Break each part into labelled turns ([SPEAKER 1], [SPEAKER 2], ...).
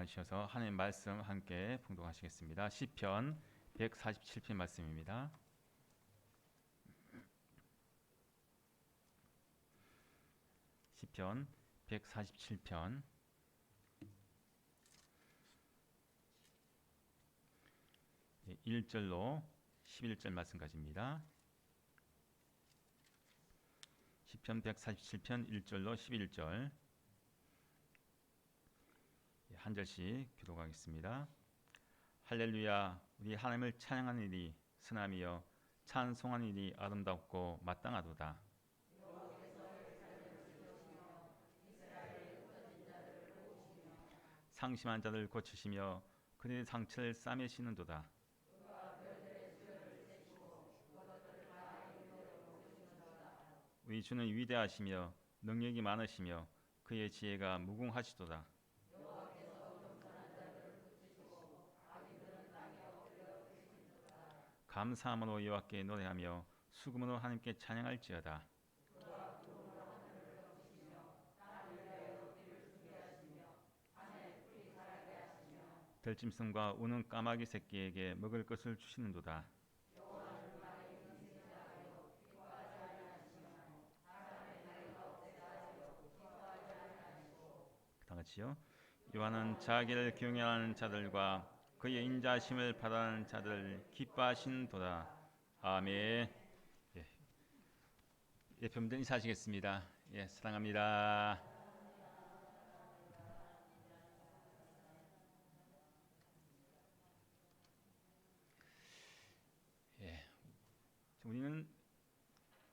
[SPEAKER 1] 일어나셔서 하나님 말씀 함께 봉독하시겠습니다. 시편 147편 말씀입니다. 시편 147편 1절로 11절 말씀까지입니다. 시편 147편 1절로 11절 한 절씩 교독하겠습니다. 할렐루야, 우리 하나님을 찬양하는 일이 선함이여 찬송하는 일이 아름답고 마땅하도다. 상심한 자를 고치시며 그들의 상처를 싸매시는도다. 우리 주는 위대하시며 능력이 많으시며 그의 지혜가 무궁하시도다. 감사함으로 여호와께 노래하며 수금으로 하나님께 찬양할지어다. 들짐승과 우는 까마귀 새끼에게 먹을 것을 주시는도다. 다같이요. 여호와는 자기를 경외하는 자들과 그의 인자심을 바라는 자들을 기뻐하시는도다. 아멘. 예편들 인사하시겠습니다. 사랑합니다. 우리는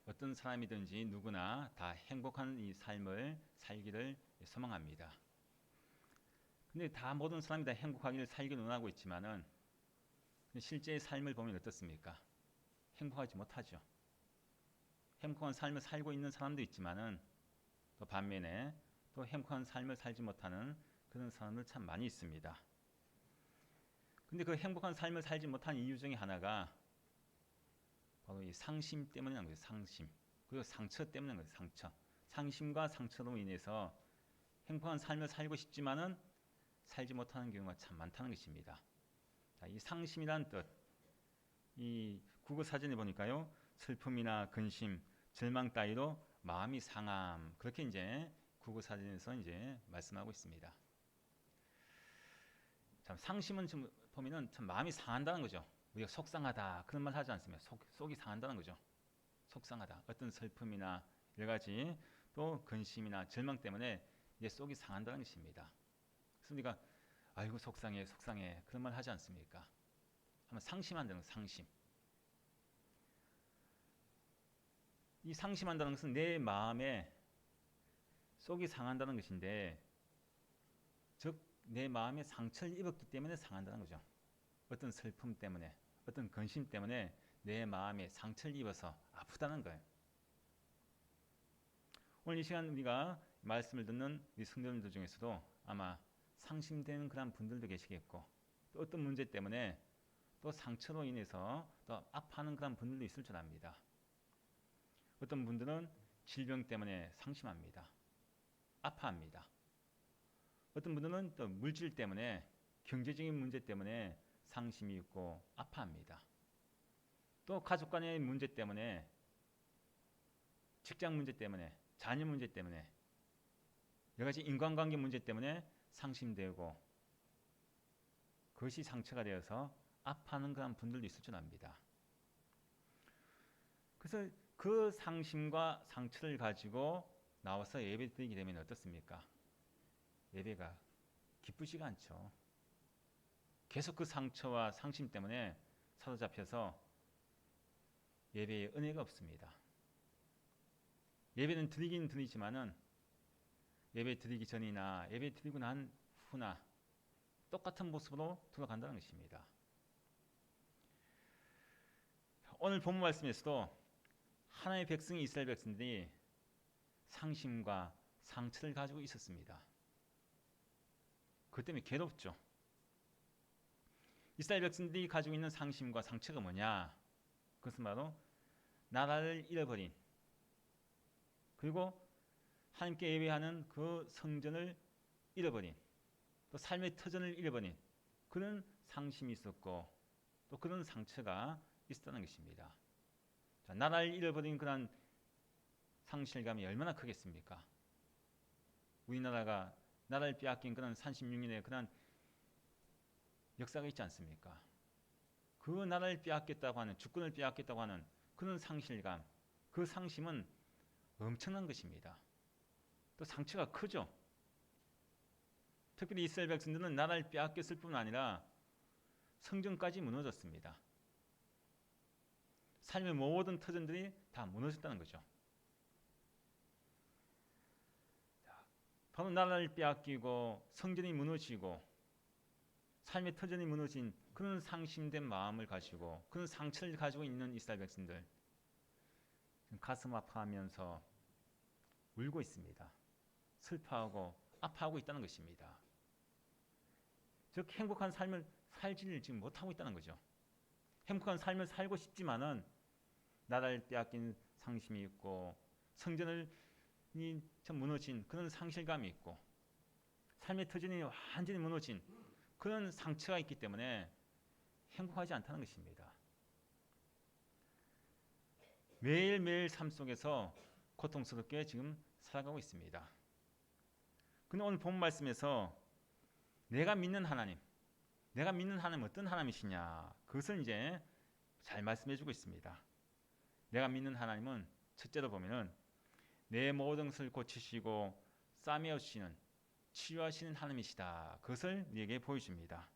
[SPEAKER 1] 어떤 사람이든지 누구나 다 행복한 이 삶을 살기를 소망합니다. 근데 다 모든 사람이 다 행복하기를 살기를 원하고 있지만은 실제의 삶을 보면 어떻습니까? 행복하지 못하죠. 행복한 삶을 살고 있는 사람도 있지만은 또 반면에 또 행복한 삶을 살지 못하는 그런 사람들 참 많이 있습니다. 근데 그 행복한 삶을 살지 못한 이유 중에 하나가 바로 이 상심 때문이라는 거예요. 상심. 그리고 상처 때문인 거예요. 상처. 상심과 상처로 인해서 행복한 삶을 살고 싶지만은 살지 못하는 경우가 참 많다는 것입니다. 자, 이 상심이란 뜻, 이 국어 사전에 보니까요, 슬픔이나 근심, 절망 따위로 마음이 상함, 그렇게 이제 국어 사전에서 이제 말씀하고 있습니다. 참 상심은 좀 보면은 참 마음이 상한다는 거죠. 우리가 속상하다 그런 말 하지 않습니까? 속이 상한다는 거죠. 속상하다. 어떤 슬픔이나 여러 가지 또 근심이나 절망 때문에 이제 속이 상한다는 것입니다. 그래서 우리가 아이고 속상해 그런 말 하지 않습니까? 한번 상심한다는 거, 상심. 이 상심한다는 것은 내 마음에 속이 상한다는 것인데, 즉 내 마음에 상처를 입었기 때문에 상한다는 거죠. 어떤 슬픔 때문에, 어떤 근심 때문에 내 마음에 상처를 입어서 아프다는 거예요. 오늘 이 시간 우리가 말씀을 듣는 우리 성도님들 중에서도 아마 상심되는 그런 분들도 계시겠고, 또 어떤 문제 때문에 또 상처로 인해서 또 아파하는 그런 분들도 있을 줄 압니다. 어떤 분들은 질병 때문에 상심합니다. 아파합니다. 어떤 분들은 또 물질 때문에, 경제적인 문제 때문에 상심이 있고 아파합니다. 또 가족 간의 문제 때문에, 직장 문제 때문에, 자녀 문제 때문에, 여러 가지 인간관계 문제 때문에 상심되고 그것이 상처가 되어서 아파하는 그런 분들도 있을 줄 압니다. 그래서 그 상심과 상처를 가지고 나와서 예배 드리게 되면 어떻습니까? 예배가 기쁘지가 않죠. 계속 그 상처와 상심 때문에 사로잡혀서 예배에 은혜가 없습니다. 예배는 드리긴 드리지만은 예배 드리기 전이나 예배 드리고 난 후나 똑같은 모습으로 돌아간다는 것입니다. 오늘 본문 말씀에서도 하나님의 백성이, 이스라엘 백성들이 상심과 상처를 가지고 있었습니다. 그것 때문에 괴롭죠. 이스라엘 백성들이 가지고 있는 상심과 상처가 뭐냐? 그것은 바로 나라를 잃어버린, 그리고 하나님께 예배하는 그 성전을 잃어버린, 또 삶의 터전을 잃어버린 그런 상심이 있었고 또 그런 상처가 있었다는 것입니다. 자, 나라를 잃어버린 그런 상실감이 얼마나 크겠습니까? 우리나라가 나라를 빼앗긴 그런 36년의 그런 역사가 있지 않습니까? 그 나라를 빼앗겼다고 하는, 주권을 빼앗겼다고 하는 그런 상실감, 그 상심은 엄청난 것입니다. 또 상처가 크죠. 특별히 이스라엘 백성들은 나라를 빼앗겼을 뿐 아니라 성전까지 무너졌습니다. 삶의 모든 터전들이 다 무너졌다는 거죠. 바로 나라를 빼앗기고 성전이 무너지고 삶의 터전이 무너진 그런 상심된 마음을 가지고 그런 상처를 가지고 있는 이스라엘 백성들, 가슴 아파하면서 울고 있습니다. 슬퍼하고 아파하고 있다는 것입니다. 즉 행복한 삶을 살지를 지금 못하고 있다는 거죠. 행복한 삶을 살고 싶지만은 나라를 빼앗긴 상심이 있고 성전이 참 무너진 그런 상실감이 있고 삶의 터전이 완전히 무너진 그런 상처가 있기 때문에 행복하지 않다는 것입니다. 매일매일 삶 속에서 고통스럽게 지금 살아가고 있습니다. 근데 오늘 본 말씀에서 내가 믿는 하나님 어떤 하나님이시냐, 그것을 이제 잘 말씀해 주고 있습니다. 내가 믿는 하나님은 첫째로 보면은 내 모든 것을 고치시고 싸매어 주시는, 치유하시는 하나님이시다. 그것을 우리에게 보여줍니다.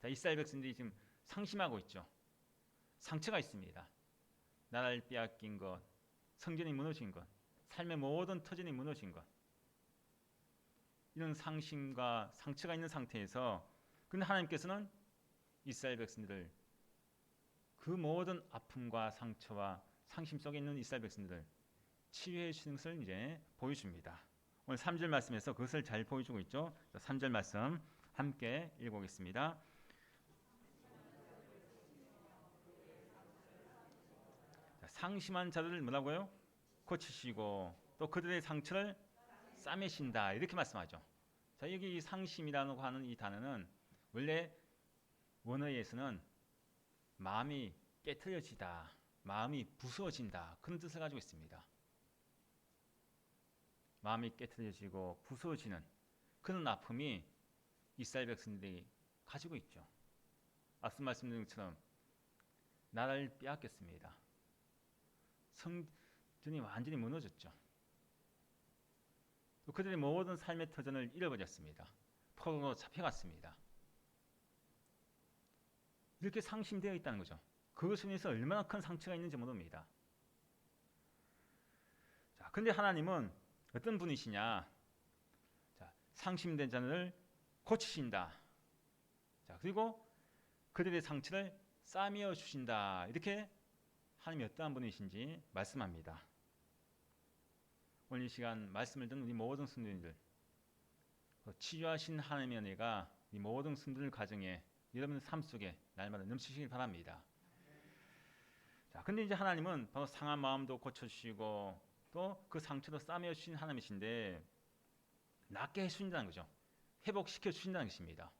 [SPEAKER 1] 자, 이스라엘 백성들이 지금 상심하고 있죠. 상처가 있습니다. 나라를 빼앗긴 것, 성전이 무너진 것, 삶의 모든 터전이 무너진 것, 이런 상심과 상처가 있는 상태에서 근데 하나님께서는 이스라엘 백성들을 그 모든 아픔과 상처와 상심 속에 있는 이스라엘 백성들을 치유해 주시는 것을 이제 보여줍니다. 오늘 3절 말씀에서 그것을 잘 보여주고 있죠. 3절 말씀 함께 읽어보겠습니다. 상심한 자들을 뭐라고요? 고치시고 또 그들의 상처를 싸매신다, 이렇게 말씀하죠. 자, 여기 이 상심이라고 하는 이 단어는 원래 원어에서는 마음이 깨트려지다, 마음이 부서진다, 그런 뜻을 가지고 있습니다. 마음이 깨트려지고 부서지는 그런 아픔이 이스라엘 백성들이 가지고 있죠. 앞서 말씀드린 것처럼 나라를 빼앗겼습니다. 성전이 완전히 무너졌죠. 또 그들의 모든 삶의 터전을 잃어버렸습니다. 포로로 잡혀갔습니다. 이렇게 상심되어 있다는 거죠. 그것에 대해서 얼마나 큰 상처가 있는지 모릅니다. 자, 근데 하나님은 어떤 분이시냐? 자, 상심된 자를 고치신다. 자, 그리고 그들의 상처를 싸매어 주신다. 이렇게 하나님이 어떠한 분이신지 말씀합니다. 오늘 이 시간 말씀을 듣는 우리 모든 성도님들, 치유하신 하나님의 은혜가 이 모든 성도들 가정에, 여러분의 삶 속에 날마다 넘치시길 바랍니다. 자, 근데 이제 하나님은 바로 상한 마음도 고쳐주시고 또 그 상처도 싸매어 주신 하나님이신데 낫게 해주신다는 거죠. 회복시켜 주신다는 것입니다.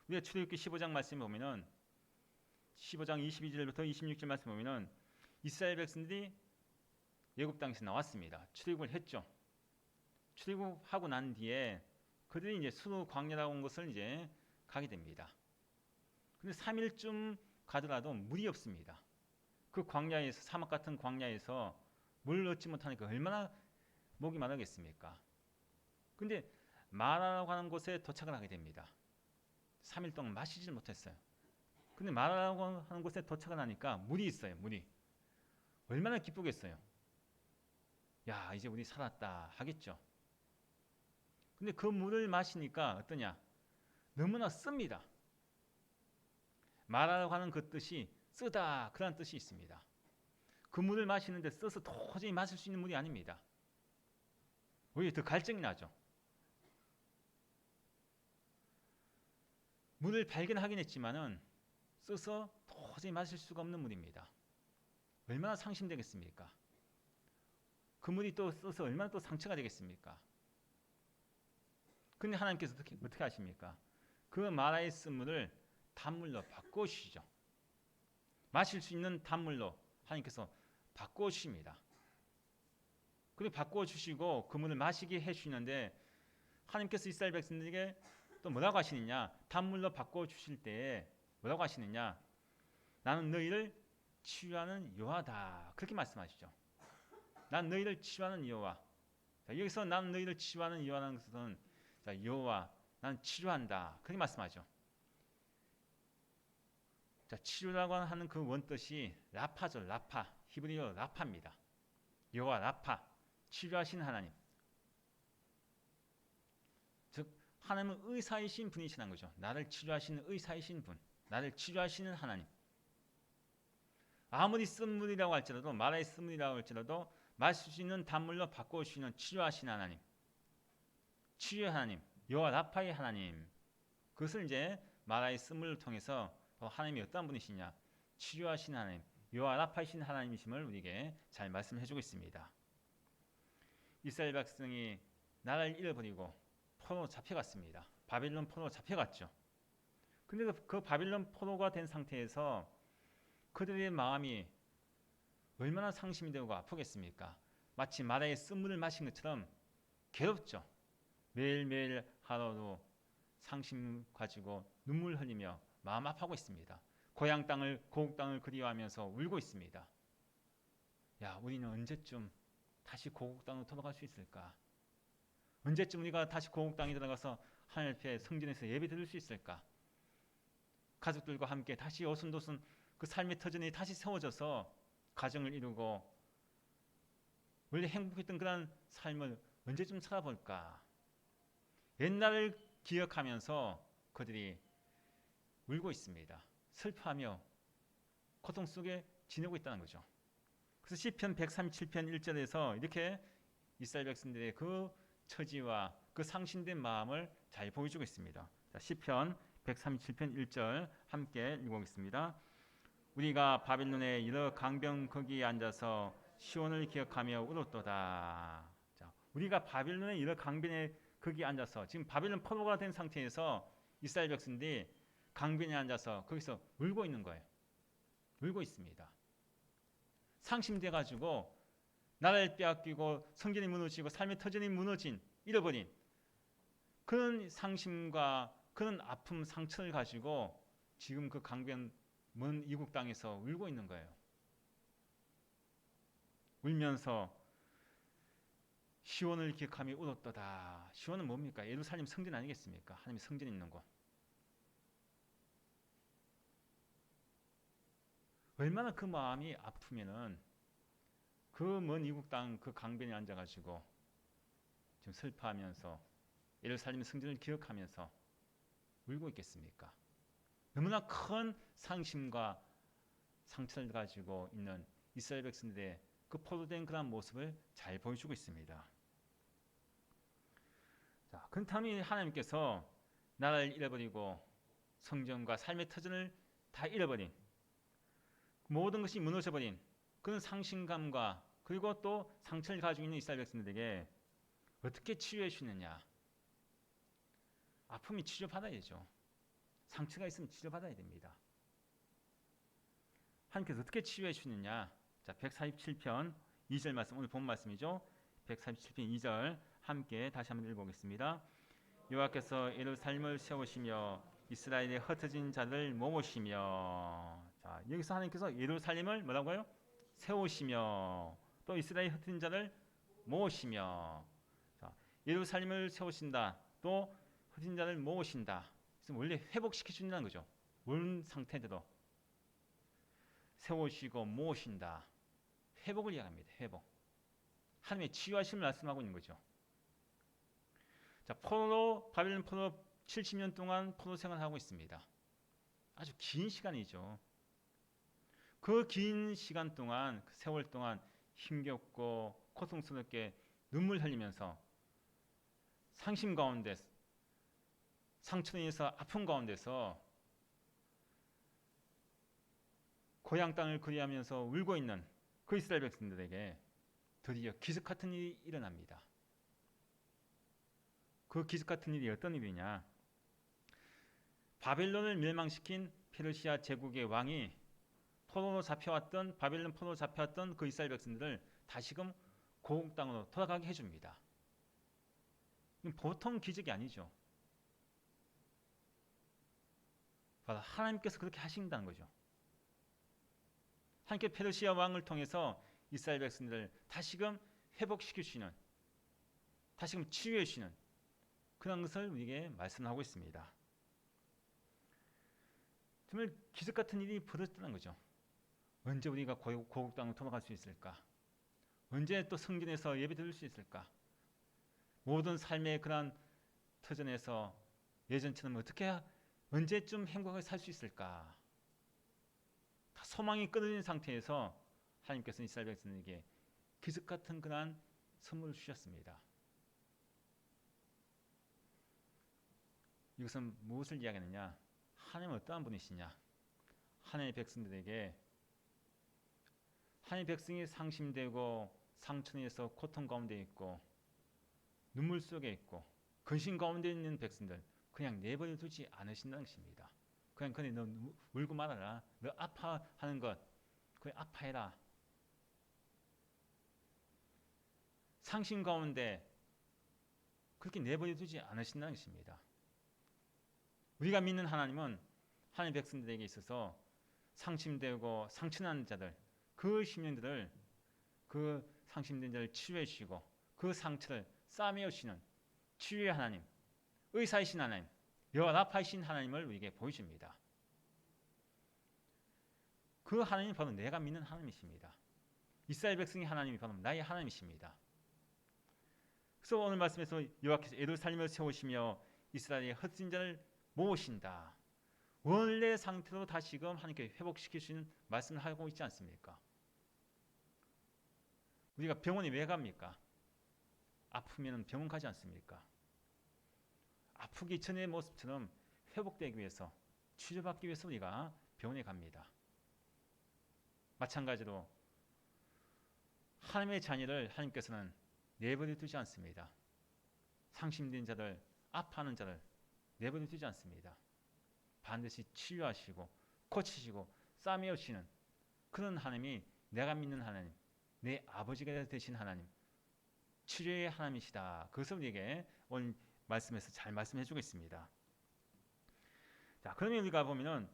[SPEAKER 1] 우리가 출애굽기 15장 말씀에 보면은 15장 22절부터 26절 말씀 보면은 이스라엘 백성들이 애굽 땅에서 나왔습니다. 출애굽을 했죠. 출애굽하고 난 뒤에 그들이 이제 수르 광야라고 온 것을 이제 가게 됩니다. 근데 3일쯤 가더라도 물이 없습니다. 그 광야에서, 사막 같은 광야에서 물을 얻지 못하니까 얼마나 목이 마르겠습니까? 근데 마라라고 하는 곳에 도착을 하게 됩니다. 3일 동안 마시질 못했어요. 근데 마라라고 하는 곳에 도착을 하니까 물이 있어요. 물이. 얼마나 기쁘겠어요. 야, 이제 우리 살았다 하겠죠. 근데 그 물을 마시니까 어떠냐? 너무나 씁니다. 마라라고 하는 그 뜻이 쓰다, 그런 뜻이 있습니다. 그 물을 마시는데 써서 도저히 마실 수 있는 물이 아닙니다. 오히려 더 갈증이 나죠. 물을 발견하긴 했지만은 써서 도저히 마실 수가 없는 물입니다. 얼마나 상심되겠습니까? 그 물이 또 써서 얼마나 또 상처가 되겠습니까? 근데 하나님께서 어떻게 하십니까? 그 마라의 쓴물을 단물로 바꿔주시죠. 마실 수 있는 단물로 하나님께서 바꿔주십니다. 그리고 바꿔주시고 그 물을 마시게 해주시는데 하나님께서 이스라엘 백성들에게 또 뭐라고 하시느냐? 단물로 바꿔주실 때에 뭐라고 하시느냐? 나는 너희를 치유하는 여호와다. 그렇게 말씀하시죠. 난 너희를 치유하는 여호와. 자, 여기서 나는 너희를 치유하는 여호와라는 것은 자, 여호와, 나는 치료한다. 그렇게 말씀하죠. 자, 치료라고 하는 그 원뜻이 라파죠. 라파. 히브리어 라파입니다. 여호와 라파. 치료하시는 하나님. 즉 하나님은 의사이신 분이시라는 거죠. 나를 치료하시는 의사이신 분. 나를 치료하시는 하나님. 아무리 쓴물이라고 할지라도 마라의 쓴물이라고 할지라도 마실 수 있는 단물로 바꿔주시는 치료하시는 하나님. 치유의 하나님. 여호와 라파의 하나님. 그것을 이제 마라의 쓴물을 통해서 하나님이 어떤 분이시냐? 치료하시는 하나님. 여호와 라파이신 하나님이심을 우리에게 잘 말씀해 주고 있습니다. 이스라엘 백성이 나라를 잃어버리고 포로로 잡혀갔습니다. 바빌론 포로로 잡혀갔죠. 근데 그 바빌론 포로가 된 상태에서 그들의 마음이 얼마나 상심이 되고 아프겠습니까? 마치 마라의 쓴물을 마신 것처럼 괴롭죠. 매일매일 하루도 상심 가지고 눈물 흘리며 마음 아파하고 있습니다. 고향 땅을 고국 땅을 그리워하면서 울고 있습니다. 야, 우리는 언제쯤 다시 고국 땅으로 돌아갈 수 있을까? 언제쯤 우리가 다시 고국 땅에 들어가서 하나님 앞에 성전에서 예배 드릴 수 있을까? 가족들과 함께 다시 오순도순 그 삶의 터전이 다시 세워져서 가정을 이루고 원래 행복했던 그런 삶을 언제쯤 살아볼까? 옛날을 기억하면서 그들이 울고 있습니다. 슬퍼하며 고통 속에 지내고 있다는 거죠. 그래서 시편 137편 1절에서 이렇게 이스라엘 백성들의 그 처지와 그 상심된 마음을 잘 보여주고 있습니다. 자, 시편 137편 1절 함께 읽어보겠습니다. 우리가 바빌론의 여러 강변 거기에 앉아서 시온을 기억하며 울었도다. 자, 우리가 바빌론의 여러 강변에 거기에 앉아서 지금 바빌론 포로가 된 상태에서 이스라엘 백성들이 강변에 앉아서 거기서 울고 있는 거예요. 울고 있습니다. 상심돼 가지고 나라를 빼앗기고 성전이 무너지고 삶의 터전이 무너진 잃어버린 그런 상심과 그런 아픔 상처를 가지고 지금 그 강변 먼 이국 땅에서 울고 있는 거예요. 울면서 시온을 기억하며 울었도다. 시온은 뭡니까? 예루살렘 성전 아니겠습니까? 하나님의 성전이 있는 곳. 얼마나 그 마음이 아프면은 그 먼 이국 땅 그 강변에 앉아가지고 지금 슬퍼하면서 예루살렘 성전을 기억하면서 울고 있겠습니까? 너무나 큰 상심과 상처를 가지고 있는 이스라엘 백성들의 그 포로된 그런 모습을 잘 보여주고 있습니다. 자, 그렇다면 하나님께서 나라를 잃어버리고 성전과 삶의 터전을 다 잃어버린 모든 것이 무너져버린 그런 상심감과 그리고 또 상처를 가지고 있는 이스라엘 백성들에게 어떻게 치유해 주느냐? 아픔이 치료받아야죠. 상처가 있으면 치료받아야 됩니다. 하나님께서 어떻게 치유해 주느냐? 자, 147편 2절 말씀, 오늘 본 말씀이죠. 147편 2절 함께 다시 한번 읽어보겠습니다. 여호와께서 예루살렘을 세우시며 이스라엘의 흩어진 자를 모으시며. 자, 여기서 하나님께서 예루살렘을 뭐라고요? 세우시며 또 이스라엘의 흩어진 자를 모으시며. 자, 예루살렘을 세우신다. 또 흩어진 자를 모으신다. 그래서 원래 회복시켜 준다는 거죠. 원 상태대로 세우시고 모으신다. 회복을 이야기합니다. 회복. 하나님의 치유하심을 말씀하고 있는 거죠. 자, 바빌론 포로 70년 동안 포로 생활을 하고 있습니다. 아주 긴 시간이죠. 그 긴 시간 동안, 그 세월 동안 힘겹고 고통스럽게 눈물 흘리면서 상심 가운데, 상처로 인해서 아픔 가운데서 고향 땅을 그리하면서 울고 있는 그 이스라엘 백성들에게 드디어 기적 같은 일이 일어납니다. 그 기적 같은 일이 어떤 일이냐? 바벨론을 멸망시킨 페르시아 제국의 왕이 포로로 잡혀왔던 바벨론 포로로 잡혀왔던 그 이스라엘 백성들을 다시금 고국 땅으로 돌아가게 해줍니다. 이건 보통 기적이 아니죠. 바로 하나님께서 그렇게 하신다는 거죠. 하나님께서 페르시아 왕을 통해서 이스라엘 백성들을 다시금 회복시키시는, 다시금 치유해 주시는 그런 것을 우리에게 말씀하고 있습니다. 정말 기적 같은 일이 벌어졌다는 거죠. 언제 우리가 고국 땅으로 돌아갈 수 있을까? 언제 또 성전에서 예배 드릴 수 있을까? 모든 삶의 그런 터전에서 예전처럼 어떻게 언제쯤 행복하게 살 수 있을까? 다 소망이 끊어진 상태에서 하나님께서 이스라엘 백성에게 기적 같은 그런 선물을 주셨습니다. 이것은 무엇을 이야기하느냐? 하나님은 어떠한 분이시냐? 하나님의 백성들에게 하나님의 백성이 상심되고 상처에서 고통 가운데 있고 눈물 속에 있고 근심 가운데 있는 백성들 그냥 내버려 두지 않으신다는 것입니다. 그냥 그래 너 울고 말아라. 너 아파하는 것 그래 아파해라. 상심 가운데 그렇게 내버려 두지 않으신다는 것입니다. 우리가 믿는 하나님은 하나님의 백성들에게 있어서 상심되고 상처난 자들 그 심령들을 그 상심된 자를 치유해 주시고 그 상처를 싸매어 주시는 치유의 하나님, 의사이신 하나님, 여호와 라파이신 하나님을 우리에게 보여줍니다. 그 하나님이 바로 내가 믿는 하나님이십니다. 이스라엘 백성의 하나님이 바로 나의 하나님이십니다. 그래서 오늘 말씀에서 여호와께서 예루살렘을 세우시며 이스라엘의 흩어진 자를 모으신다. 원래 상태로 다시금 하나님께 회복시킬 수 있는 말씀을 하고 있지 않습니까? 우리가 병원에 왜 갑니까? 아프면 병원 가지 않습니까? 아프기 전의 모습처럼 회복되기 위해서 치료받기 위해서 우리가 병원에 갑니다. 마찬가지로 하나님의 자녀를 하나님께서는 내버려 두지 않습니다. 상심된 자들, 아파하는 자를 내버려 두지 않습니다. 반드시 치유하시고 고치시고 싸매어 주시는 그런 하나님이 내가 믿는 하나님, 내 아버지가 되신 하나님, 치료의 하나님이시다. 그것을 우리에게 오늘 말씀에서 잘 말씀해 주고 있습니다. 자, 그러면 우리가 보면은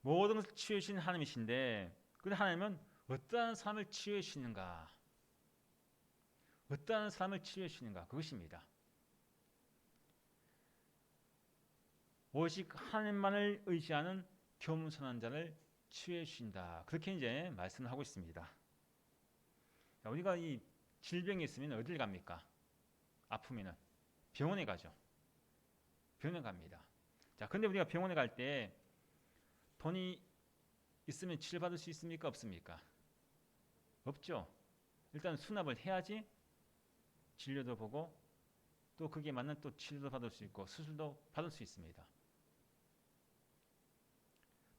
[SPEAKER 1] 모든 것을 치유해 주신 하나님이신데 그 하나님은 어떠한 사람을 치유해 주시는가? 어떠한 사람을 치유해 주시는가? 그것입니다. 오직 하나님만을 의지하는 겸손한 자를 치유해 주신다. 그렇게 이제 말씀을 하고 있습니다. 자, 우리가 이 질병이 있으면 어딜 갑니까? 아프면은 병원에 가죠. 병원에 갑니다. 자, 근데 우리가 병원에 갈 때 돈이 있으면 치료받을 수 있습니까? 없습니까? 없죠. 일단 수납을 해야지 진료도 보고 또 그게 맞는 또 치료도 받을 수 있고 수술도 받을 수 있습니다.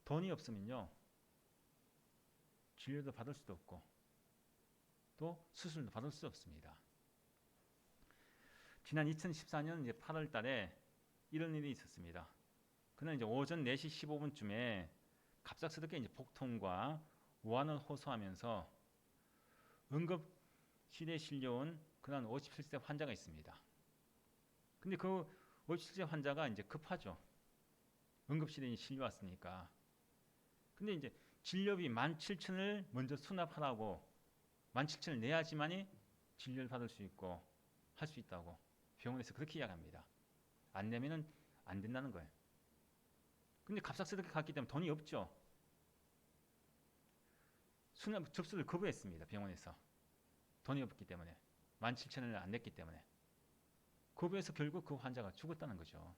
[SPEAKER 1] 돈이 없으면요 진료도 받을 수도 없고 또 수술도 받을 수 없습니다. 지난 2014년 이제 8월 달에 이런 일이 있었습니다. 그날 이제 오전 4시 15분쯤에 갑작스럽게 이제 복통과 오한을 호소하면서 응급실에 실려온 그런 57세 환자가 있습니다. 근데 그 57세 환자가 이제 급하죠. 응급실에 실려왔으니까. 근데 이제 진료비 17,000을 먼저 수납하라고 17,000을 내야지만이 진료를 받을 수 있고 할 수 있다고 병원에서 그렇게 이야기합니다. 안 내면은 안 된다는 거예요. 근데 갑작스럽게 갔기 때문에 돈이 없죠. 수납 접수를 거부했습니다. 병원에서. 돈이 없기 때문에. 17,000을 안 냈기 때문에. 거부해서 결국 그 환자가 죽었다는 거죠.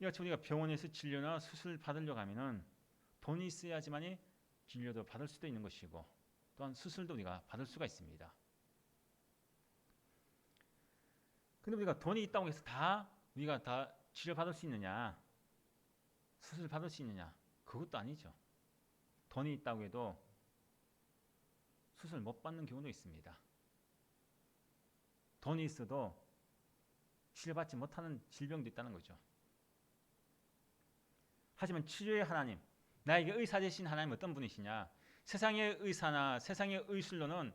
[SPEAKER 1] 이같이 우리가 병원에서 진료나 수술 받으려고 하면은 돈이 있어야지만이 진료도 받을 수도 있는 것이고 또한 수술도 우리가 받을 수가 있습니다. 근데 우리가 돈이 있다고 해서 우리가 다 치료 받을 수 있느냐? 수술 받을 수 있느냐? 그것도 아니죠. 돈이 있다고 해도 수술 못 받는 경우도 있습니다. 돈이 있어도 치료받지 못하는 질병도 있다는 거죠. 하지만 치료의 하나님, 나에게 의사 되신 하나님 어떤 분이시냐? 세상의 의사나 세상의 의술로는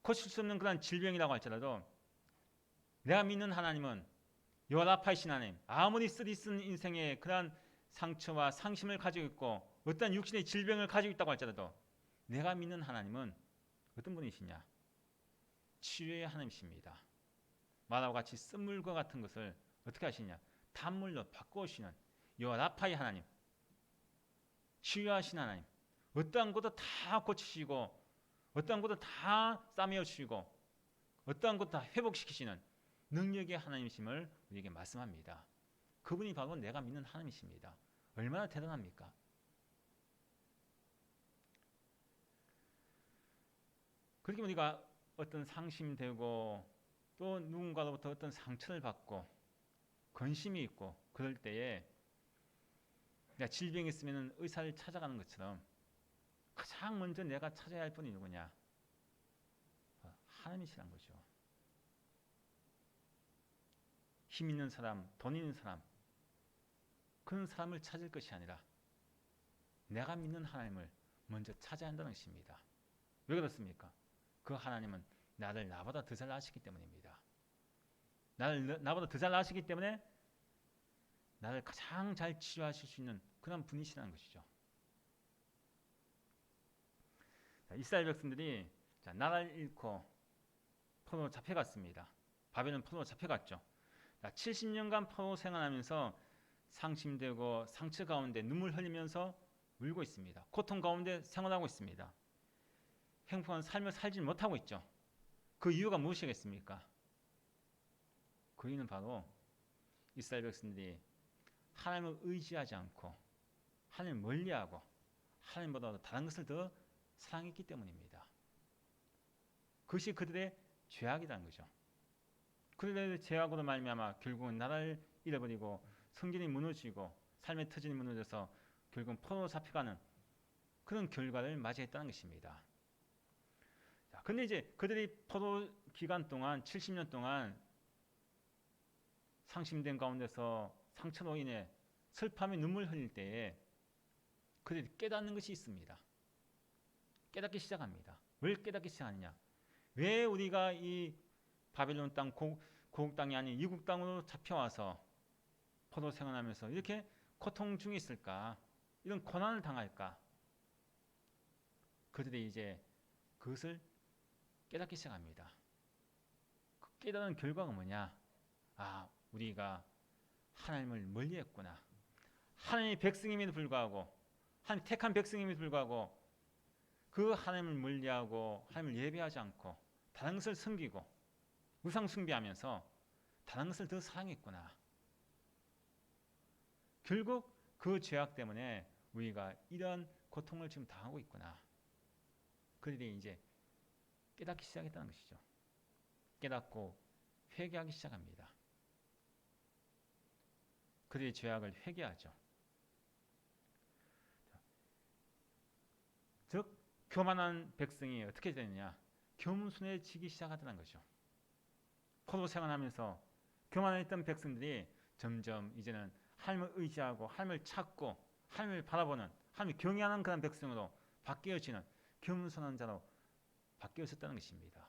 [SPEAKER 1] 고칠 수 없는 그런 질병이라고 할지라도 내가 믿는 하나님은 여호와라파이신 하나님, 아무리 쓰디쓴 인생의 그러한 상처와 상심을 가지고 있고 어떤 육신의 질병을 가지고 있다고 할지라도 내가 믿는 하나님은 어떤 분이시냐? 치유의 하나님이십니다. 말하고 같이 쓴물과 같은 것을 어떻게 하시냐? 단물로 바꾸시는 여호와라파이 하나님, 치유하신 하나님, 어떠한 것도 다 고치시고 어떠한 것도 다 싸매어주시고 어떠한 것도 다 회복시키시는 능력의 하나님이심을 우리에게 말씀합니다. 그분이 바로 내가 믿는 하나님이십니다. 얼마나 대단합니까? 그렇게 우리가 어떤 상심되고 또 누군가로부터 어떤 상처를 받고 근심이 있고 그럴 때에 내가 질병이 있으면 의사를 찾아가는 것처럼 가장 먼저 내가 찾아야 할 분이 누구냐? 하나님이시란 거죠. 힘 있는 사람, 돈 있는 사람, 그런 사람을 찾을 것이 아니라 내가 믿는 하나님을 먼저 찾아야 한다는 것입니다. 왜 그렇습니까? 그 하나님은 나를 나보다 더 잘 아시기 때문입니다. 나보다 더 잘 아시기 때문에 나를 가장 잘 치유하실 수 있는 그런 분이시라는 것이죠. 이스라엘 백성들이 나라를 잃고 포로로 잡혀갔습니다. 바벨론 포로로 잡혀갔죠. 70년간 포로 생활하면서 상심되고 상처 가운데 눈물 흘리면서 울고 있습니다. 고통 가운데 생활하고 있습니다. 행복한 삶을 살지 못하고 있죠. 그 이유가 무엇이겠습니까? 그 이유는 바로 이스라엘 백성들이 하나님을 의지하지 않고 하나님을 멀리하고 하나님보다 다른 것을 더 사랑했기 때문입니다. 그것이 그들의 죄악이라는 거죠. 그들의 죄악으로 말미암아 결국은 나라를 잃어버리고 성전이 무너지고 삶의 터전이 무너져서 결국은 포로로 잡혀가는 그런 결과를 맞이했다는 것입니다. 근데 이제 그들이 포로 기간 동안 70년 동안 상심된 가운데서 상처로 인해 슬픔에 눈물 흘릴 때에 그들이 깨닫는 것이 있습니다. 깨닫기 시작합니다. 왜 깨닫기 시작하느냐? 왜 우리가 이 바벨론 땅, 고국 땅이 아닌 이국 땅으로 잡혀와서 포로 생활하면서 이렇게 고통 중에 있을까? 이런 고난을 당할까? 그들이 이제 그것을 깨닫기 시작합니다. 그 깨닫는 결과가 뭐냐? 아, 우리가 하나님을 멀리했구나. 하나님의 백성임에도 불구하고 하나님 택한 백성임에도 불구하고 그 하나님을 멀리하고 하나님을 예배하지 않고 다른 것을 섬기고 우상 숭배하면서 다른 것을 더 사랑했구나. 결국 그 죄악 때문에 우리가 이런 고통을 지금 당하고 있구나. 그들이 이제 깨닫기 시작했다는 것이죠. 깨닫고 회개하기 시작합니다. 그들의 죄악을 회개하죠. 즉 교만한 백성이 어떻게 되느냐? 겸손해지기 시작하더라는 거죠. 포로 생활하면서 교만했던 백성들이 점점 이제는 하나님을 의지하고 하나님을 찾고 하나님을 바라보는 하나님을 경외하는 그런 백성으로 바뀌어지는 겸손한 자로 바뀌어졌다는 것입니다.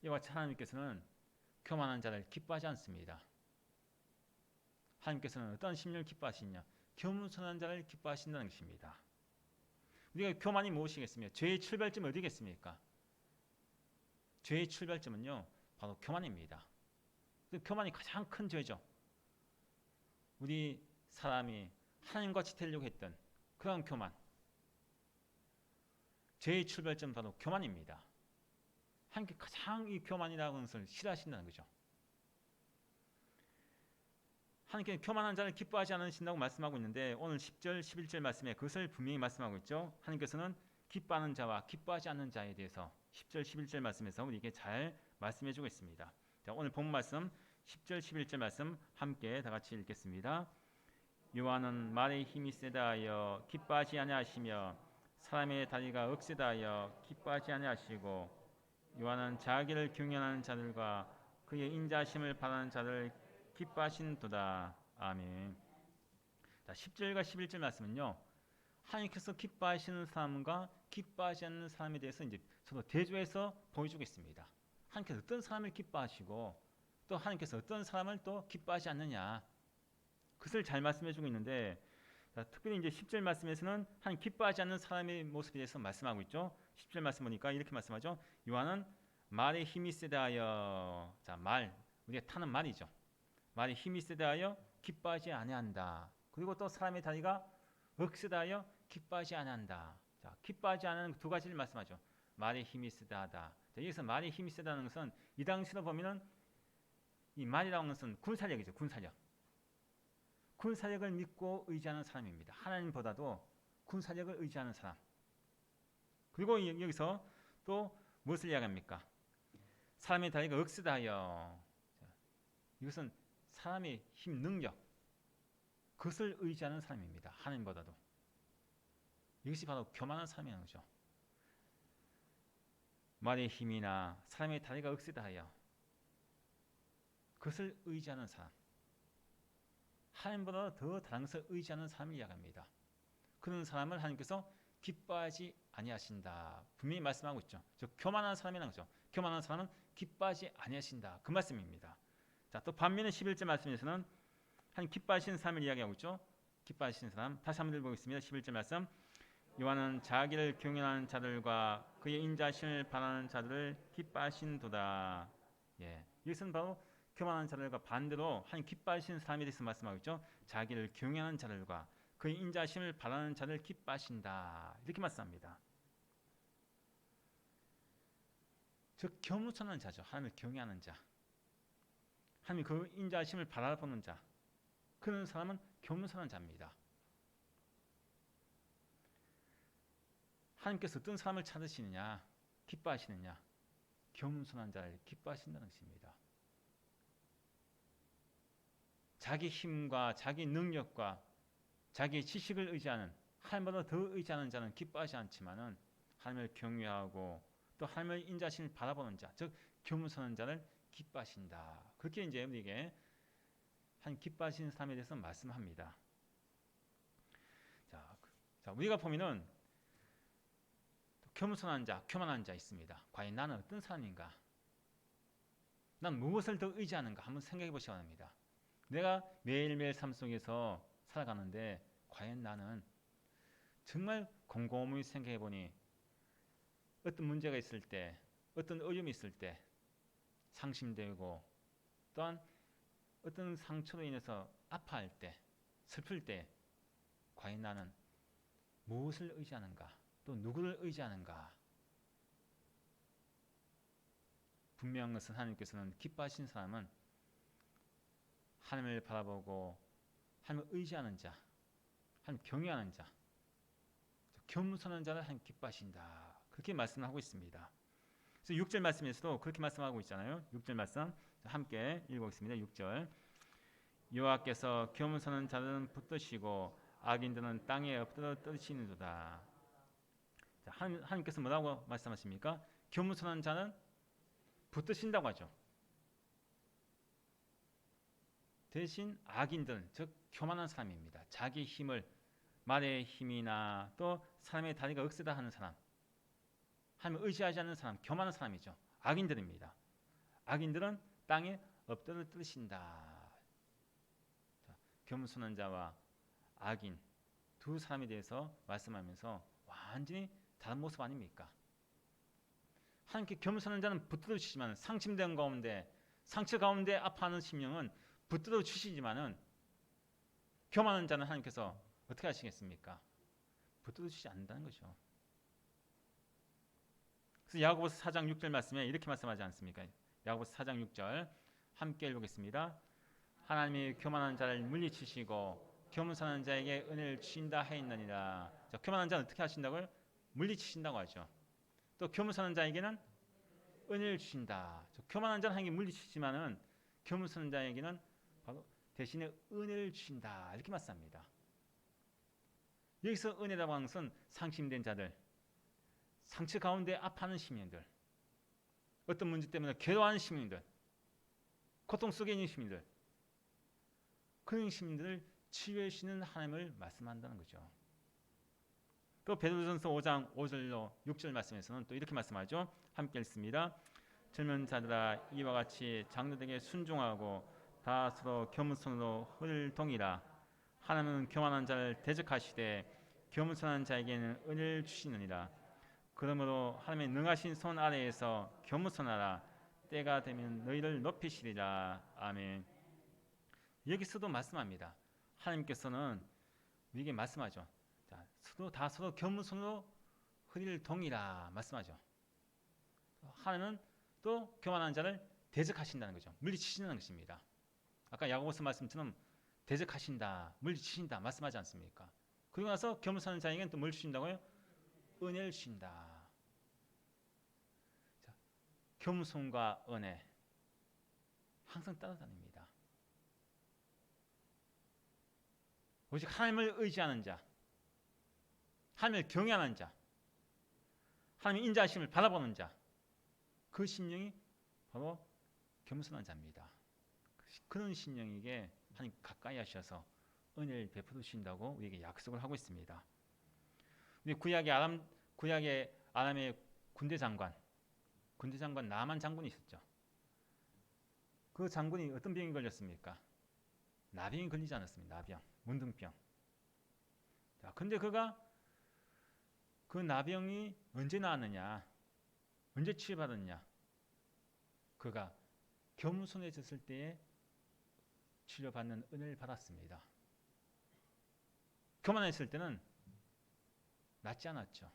[SPEAKER 1] 이와 같이 하나님께서는 교만한 자를 기뻐하지 않습니다. 하나님께서는 어떤 심령을 기뻐하시느냐? 겸손한 자를 기뻐하신다는 것입니다. 우리가 교만이 무엇이겠습니까? 죄의 출발점이 어디겠습니까? 죄의 출발점은요, 바로 교만입니다. 교만이 가장 큰 죄죠. 우리 사람이 하나님같이 되려고 했던 그런 교만. 죄의 출발점은 바로 교만입니다. 하나님께 가장 이 교만이라는 것을 싫어하신다는 거죠. 하나님께 교만한 자를 기뻐하지 않으신다고 말씀하고 있는데 오늘 10절, 11절 말씀에 그것을 분명히 말씀하고 있죠. 하나님께서는 기뻐하는 자와 기뻐하지 않는 자에 대해서 10절, 11절 말씀에서 우리에게 잘 말씀해 주고 있습니다. 자, 오늘 본 말씀 10절, 11절 말씀 함께 다 같이 읽겠습니다. 요한은 말의 힘이 세다 하여 기뻐하지 아니하시며 사람의 다리가 억세다하여 기뻐하지 아니하시고 요한은 자기를 경외하는 자들과 그의 인자심을 바라는 자를 기뻐하신도다. 아멘. 자, 10절과 11절 말씀은요. 하나님께서 기뻐하시는 사람과 기뻐하지 않는 사람에 대해서 이제 서로 대조해서 보여주고 있습니다. 하나님께서 어떤 사람을 기뻐하시고 또 하나님께서 어떤 사람을 또 기뻐하지 않느냐. 그것을 잘 말씀해주고 있는데 자, 특별히 이제 10절 말씀에서는 하나님 기뻐하지 않는 사람의 모습에 대해서 말씀하고 있죠. 10절 말씀 보니까 이렇게 말씀하죠. 요한은 말에 힘이 세다하여 자, 말 우리가 타는 말이죠. 말에 힘이 세다하여 기뻐하지 아니한다. 그리고 또 사람의 다리가 억세다하여 기뻐하지 아니한다. 자, 기뻐하지 않는 두 가지를 말씀하죠. 말에 힘이 세다하다. 자, 여기서 말에 힘이 세다는 것은 이 당시로 보면은 이 말이라는 것은 군사력이죠. 군사력. 군사력을 믿고 의지하는 사람입니다. 하나님보다도 군사력을 의지하는 사람. 그리고 여기서 또 무엇을 이야기합니까? 사람의 다리가 억세다하여 이것은 사람의 힘, 능력 그것을 의지하는 사람입니다. 하나님보다도. 이것이 바로 교만한 사람이라는 거죠. 말의 힘이나 사람의 다리가 억세다하여 그것을 의지하는 사람. 하나님보다 더 다른 것을 의지하는 사람을 이야기합니다. 그런 사람을 하나님께서 기뻐하지 아니하신다. 분명히 말씀하고 있죠. 저 교만한 사람이라는 거죠. 교만한 사람은 기뻐하지 아니하신다. 그 말씀입니다. 자, 또 반면에 11절 말씀에서는 하나님 기뻐하시는 사람을 이야기하고 있죠. 기뻐하시는 사람. 다시 한번 읽어보겠습니다. 11절 말씀. 요한은 자기를 경외하는 자들과 그의 인자심을 바라는 자들을 기뻐하신도다. 예, 이것은 바로 교만한 자들과 반대로 하나님 기뻐하시는 사람에 대해서 말씀하고 있죠. 자기를 경외하는 자들과 그의 인자심을 바라는 자를 기뻐하신다. 이렇게 말씀합니다. 즉 겸손한 자죠. 하나님을 경외하는 자. 하나님 그 인자심을 바라보는 자. 그런 사람은 겸손한 자입니다. 하나님께서 어떤 사람을 찾으시느냐, 기뻐하시느냐, 겸손한 자를 기뻐하신다는 것입니다. 자기 힘과 자기 능력과 자기 지식을 의지하는 하나님보다 더 의지하는 자는 기뻐하지 않지만은 하나님을 경외하고 또 하나님의 인자심을 바라보는 자, 즉 겸손한 자를 기뻐하신다. 그렇게 이제 우리에게 하나님 기뻐하시는 사람에 대해서 말씀합니다. 자, 우리가 보면은 겸손한 자, 교만한 자 있습니다. 과연 나는 어떤 사람인가? 난 무엇을 더 의지하는가? 한번 생각해 보시기 바랍니다. 내가 매일매일 삶 속에서 살아가는데 과연 나는 정말 곰곰이 생각해 보니 어떤 문제가 있을 때, 어떤 어려움이 있을 때 상심되고 또한 어떤 상처로 인해서 아파할 때, 슬플 때 과연 나는 무엇을 의지하는가? 또 누구를 의지하는가? 분명한 것은 하나님께서는 기뻐하신 사람은 하나님을 바라보고 하나님을 의지하는 자, 하나님 경외하는 자, 겸손한 자를 하나님 기뻐하신다. 그렇게 말씀을 하고 있습니다. 그래서 6절 말씀에서도 그렇게 말씀하고 있잖아요. 6절 말씀 함께 읽어보겠습니다. 6절 여호와께서 겸손한 자들은 붙드시고 악인들은 땅에 엎드려 뜨시는도다. 하나님께서 뭐라고 말씀하십니까? 겸손한 자는 붙드신다고 하죠. 대신 악인들은 즉 교만한 사람입니다. 자기 힘을 말의 힘이나 또 사람의 다리가 억세다 하는 사람, 하나님을 의지하지 않는 사람, 교만한 사람이죠. 악인들입니다. 악인들은 땅에 엎드려 뜨신다. 자, 겸손한 자와 악인 두 사람에 대해서 말씀하면서 완전히 다른 모습 아닙니까? 하나님께 겸손한 자는 붙들어 주시지만 상심된 가운데 상처 가운데 아파하는 심령은 붙들어 주시지만은 교만한 자는 하나님께서 어떻게 하시겠습니까? 붙들어 주시지 않는다는 거죠. 그래서 야고보서 4장 6절 말씀에 이렇게 말씀하지 않습니까? 야고보서 4장 6절 함께 읽겠습니다. 하나님이 교만한 자를 물리치시고 겸손한 자에게 은혜를 주신다 하였느니라. 자, 교만한 자는 어떻게 하신다고요? 물리치신다고 하죠. 또 겸손한 자에게는 은혜를 주신다. 교만한 자는 하나님께 물리치지만은 겸손한 자에게는 바로 대신에 은혜를 주신다. 이렇게 말씀합니다. 여기서 은혜라고 하는 것은 상심된 자들, 상처 가운데 아파하는 시민들, 어떤 문제 때문에 괴로워하는 시민들, 고통 속에 있는 시민들, 그런 시민들을 치유해 주시는 하나님을 말씀한다는 거죠. 또 베드로전서 5장 5절로 6절 말씀에서는 또 이렇게 말씀하죠. 함께 읽습니다. 젊은 자들아 이와 같이 장로들에게 순종하고 다 서로 겸손으로 흘동이라. 하나님은 교만한 자를 대적하시되 겸손한 자에게는 은혜를 주시느니라. 그러므로 하나님의 능하신 손 아래에서 겸손하라. 때가 되면 너희를 높이시리라. 아멘. 여기서도 말씀합니다. 하나님께서는 우리에게 말씀하죠. 자, 서로 겸손으로 허리를 동이라 말씀하죠. 하나님은 또 교만한 자를 대적하신다는 거죠. 물리치신다는 것입니다. 아까 야고보서 말씀처럼 대적하신다, 물리치신다 말씀하지 않습니까? 그리고 나서 겸손한 자에게는 또 뭘 주신다고요? 은혜를 주신다. 자, 겸손과 은혜 항상 따라다닙니다. 오직 하나님을 의지하는 자, 하나님을 경외하는 자, 하나님의 인자하심을 바라보는 자, 그 심령이 바로 겸손한 자입니다. 그런 심령에게 하나님 가까이 하셔서 은혜를 베풀어 주신다고 우리에게 약속을 하고 있습니다. 우리 구약의 아람의 군대 장관 나만 장군이 있었죠. 그 장군이 어떤 병이 걸렸습니까? 나병이 걸리지 않았습니다. 나병, 문둥병. 자, 근데 그가 그 나병이 언제 나았느냐? 언제 치유받았느냐? 그가 겸손해졌을 때에 치료받는 은혜를 받았습니다. 교만했을 때는 낫지 않았죠.